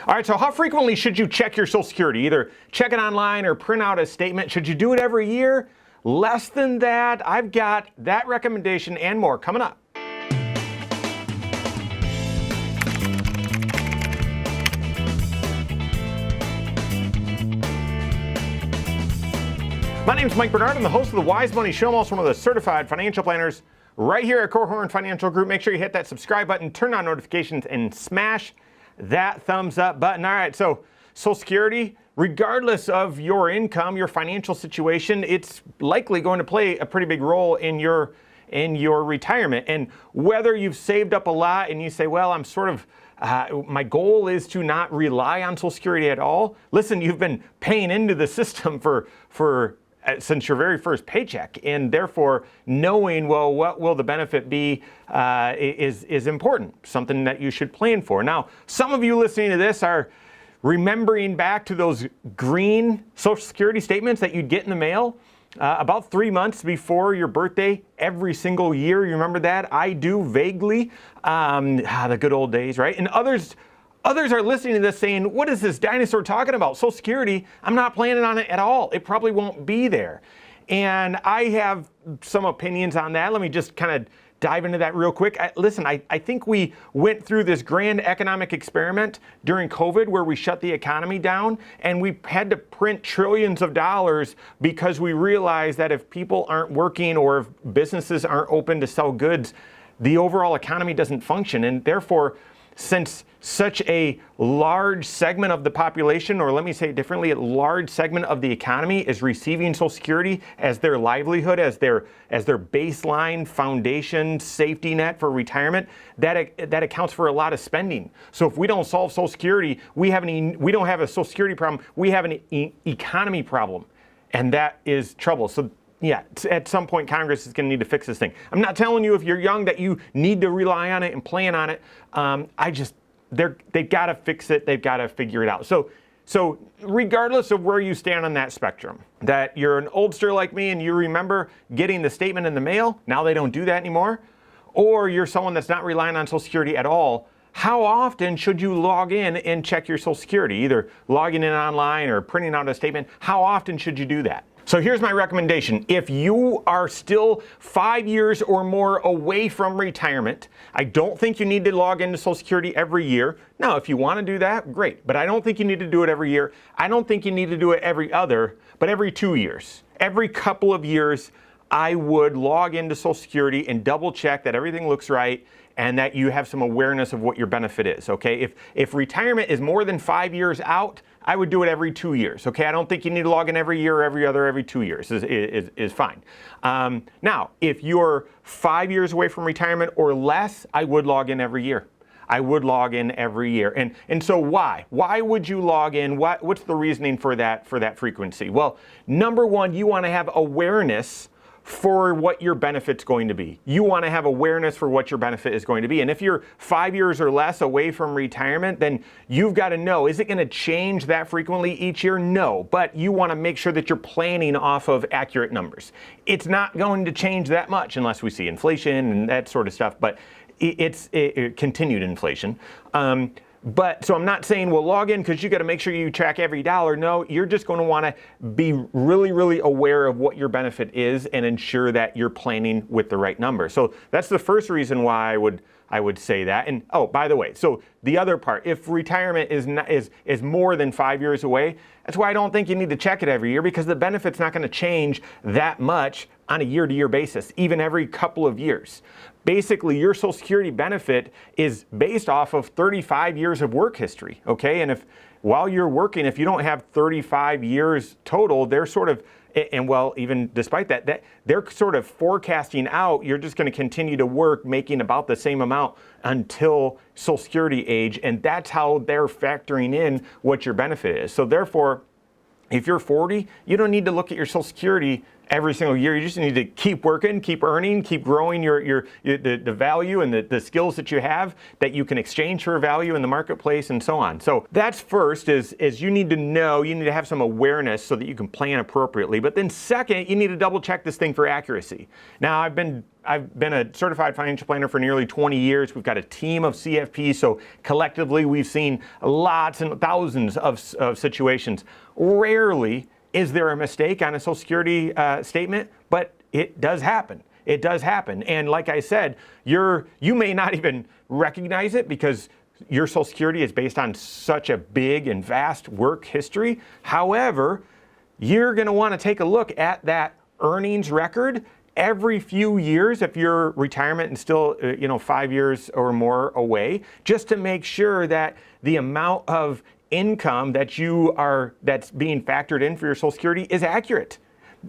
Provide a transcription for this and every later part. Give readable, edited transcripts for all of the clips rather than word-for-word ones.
All right, so how frequently should you check your Social Security? Either check it online or print out a statement. Should you do it every year? Less than that? I've got that recommendation and more coming up. My name is Mike Bernard. I'm the host of the Wise Money Show. I'm also one of the certified financial planners right here at Korhorn Financial Group. Make sure you hit that subscribe button, turn on notifications, and smash that thumbs up button. All right, so Social Security, regardless of your income, your financial situation, it's likely going to play a pretty big role in your retirement. And whether you've saved up a lot and you say, well, I'm sort of my goal is to not rely on Social Security at all. Listen, you've been paying into the system for since your very first paycheck, and therefore knowing, well, what will the benefit be is important, something that you should plan for. Now, some of you listening to this are remembering back to those green Social Security statements that you'd get in the mail about 3 months before your birthday every single year. You remember that? I do vaguely. The good old days, right? And others are listening to this saying, what is this dinosaur talking about? Social Security, I'm not planning on it at all. It probably won't be there. And I have some opinions on that. Let me just kind of dive into that real quick. I think we went through this grand economic experiment during COVID where we shut the economy down and we had to print trillions of dollars because we realized that if people aren't working or if businesses aren't open to sell goods, the overall economy doesn't function. And therefore, since such a large segment of the population, or let me say it differently, a large segment of the economy is receiving Social Security as their livelihood, as their baseline foundation safety net for retirement, that accounts for a lot of spending. So if we don't solve Social Security, we don't have a Social Security problem, we have an economy problem, and that is trouble. So yeah, at some point, Congress is going to need to fix this thing. I'm not telling you if you're young that you need to rely on it and plan on it. They've got to fix it. They've got to figure it out. So regardless of where you stand on that spectrum, that you're an oldster like me and you remember getting the statement in the mail, now they don't do that anymore, or you're someone that's not relying on Social Security at all, how often should you log in and check your Social Security? Either logging in online or printing out a statement. How often should you do that? So here's my recommendation. If you are still 5 years or more away from retirement, I don't think you need to log into Social Security every year. Now, if you want to do that, great. But I don't think you need to do it every year. I don't think you need to do it every other, but every 2 years. Every couple of years, I would log into Social Security and double check that everything looks right and that you have some awareness of what your benefit is, okay? If retirement is more than 5 years out, I would do it every 2 years, okay? I don't think you need to log in every year or every other, every 2 years is fine. Now, if you're 5 years away from retirement or less, I would log in every year. I would log in every year. And so why? Why would you log in? What's the reasoning for that frequency? Well, number one, you want to have awareness for what your benefit's going to be. You want to have awareness for what your benefit is going to be. And if you're 5 years or less away from retirement, then you've got to know, is it going to change that frequently each year? No, but you want to make sure that you're planning off of accurate numbers. It's not going to change that much unless we see inflation and that sort of stuff, but it's continued inflation. So I'm not saying, well, log in because you got to make sure you track every dollar. No, you're just going to want to be really, really aware of what your benefit is and ensure that you're planning with the right number. So that's the first reason why I would say that. And oh, by the way, so the other part, if retirement is more than 5 years away, that's why I don't think you need to check it every year, because the benefit's not going to change that much on a year-to-year basis, even every couple of years. Basically, your Social Security benefit is based off of 35 years of work history, okay? And if while you're working, if you don't have 35 years total, they're sort of, and well, even despite that they're sort of forecasting out, you're just going to continue to work making about the same amount until Social Security age, and that's how they're factoring in what your benefit is. So therefore, if you're 40, you don't need to look at your Social Security every single year. You just need to keep working, keep earning, keep growing the value and the skills that you have that you can exchange for value in the marketplace and so on. So that's first is you need to know, you need to have some awareness so that you can plan appropriately. But then second, you need to double check this thing for accuracy. Now, I've been I've been a certified financial planner for nearly 20 years. We've got a team of CFPs, so collectively we've seen lots and thousands of situations. Rarely is there a mistake on a Social Security statement, but it does happen. It does happen. And like I said, you may not even recognize it because your Social Security is based on such a big and vast work history. However, you're going to want to take a look at that earnings record every few years if your retirement is still 5 years or more away, just to make sure that the amount of income that's being factored in for your Social Security is accurate.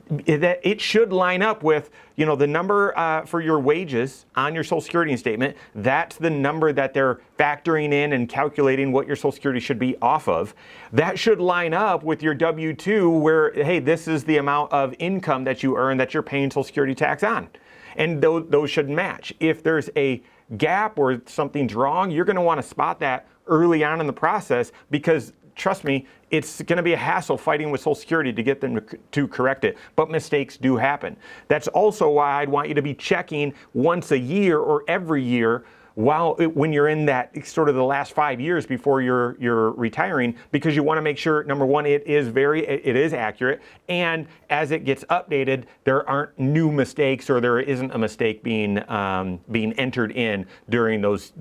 That it should line up with, the number for your wages on your Social Security statement. That's the number that they're factoring in and calculating what your Social Security should be off of. That should line up with your W-2 where, hey, this is the amount of income that you earn that you're paying Social Security tax on. And those should match. If there's a gap or something's wrong, you're going to want to spot that early on in the process because trust me, it's going to be a hassle fighting with Social Security to get them to correct it, but mistakes do happen. That's also why I'd want you to be checking once a year or every year when you're in that sort of the last 5 years before you're retiring, because you want to make sure, number one, it is accurate, and as it gets updated, there aren't new mistakes or there isn't a mistake being entered in during those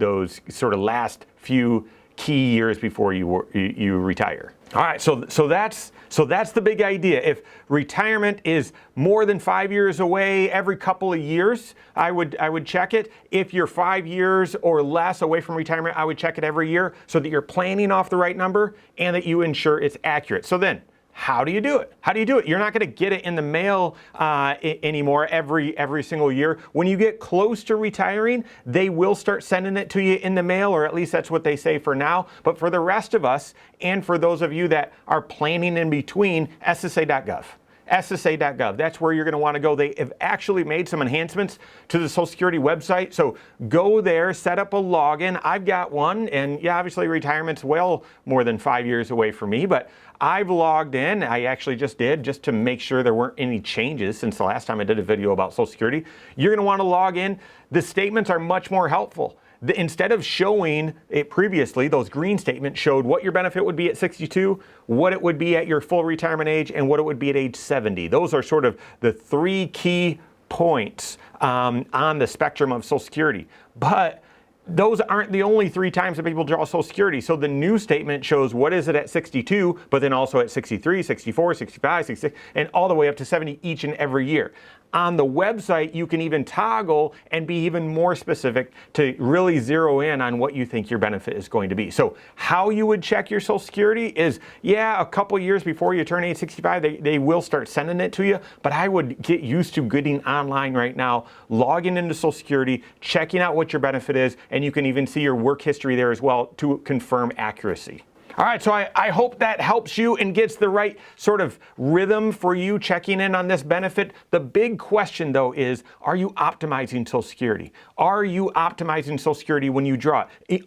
sort of last few key years before you retire. All right, so that's the big idea. If retirement is more than 5 years away, every couple of years, I would check it. If you're 5 years or less away from retirement, I would check it every year so that you're planning off the right number and that you ensure it's accurate. So then, how do you do it? How do you do it? You're not going to get it in the mail anymore every single year. When you get close to retiring, they will start sending it to you in the mail, or at least that's what they say for now. But for the rest of us, and for those of you that are planning in between, SSA.gov. SSA.gov. That's where you're going to want to go. They have actually made some enhancements to the Social Security website. So go there, set up a login. I've got one, and yeah, obviously retirement's well more than 5 years away for me, but I've logged in. I actually just to make sure there weren't any changes since the last time I did a video about Social Security. You're going to want to log in. The statements are much more helpful. Instead of showing it previously, those green statements showed what your benefit would be at 62, what it would be at your full retirement age, and what it would be at age 70. Those are sort of the three key points on the spectrum of Social Security. But those aren't the only 3 times that people draw Social Security. So the new statement shows what is it at 62, but then also at 63, 64, 65, 66, and all the way up to 70 each and every year. On the website, you can even toggle and be even more specific to really zero in on what you think your benefit is going to be. So how you would check your Social Security is, a couple years before you turn age 65, they will start sending it to you, but I would get used to getting online right now, logging into Social Security, checking out what your benefit is, and you can even see your work history there as well to confirm accuracy. All right, so I hope that helps you and gets the right sort of rhythm for you checking in on this benefit. The big question, though, is, are you optimizing Social Security? Are you optimizing Social Security when you draw it?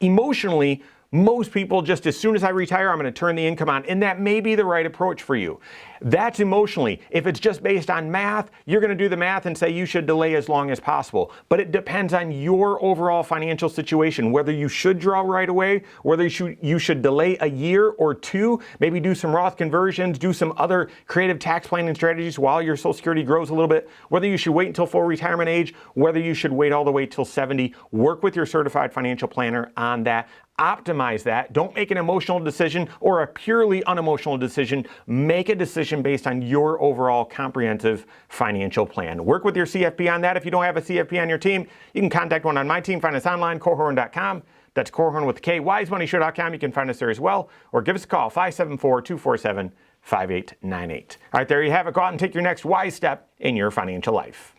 Emotionally, most people just, as soon as I retire, I'm going to turn the income on, and that may be the right approach for you. That's emotionally. If it's just based on math, you're going to do the math and say you should delay as long as possible. But it depends on your overall financial situation, whether you should draw right away, whether you should delay a year or two, maybe do some Roth conversions, do some other creative tax planning strategies while your Social Security grows a little bit, whether you should wait until full retirement age, whether you should wait all the way till 70. Work with your certified financial planner on that. Optimize that. Don't make an emotional decision or a purely unemotional decision. Make a decision based on your overall comprehensive financial plan. Work with your CFP on that. If you don't have a CFP on your team, you can contact one on my team. Find us online, Korhorn.com. That's Korhorn with a K. WiseMoneyShow.com. You can find us there as well. Or give us a call, 574-247-5898. All right, there you have it. Go out and take your next wise step in your financial life.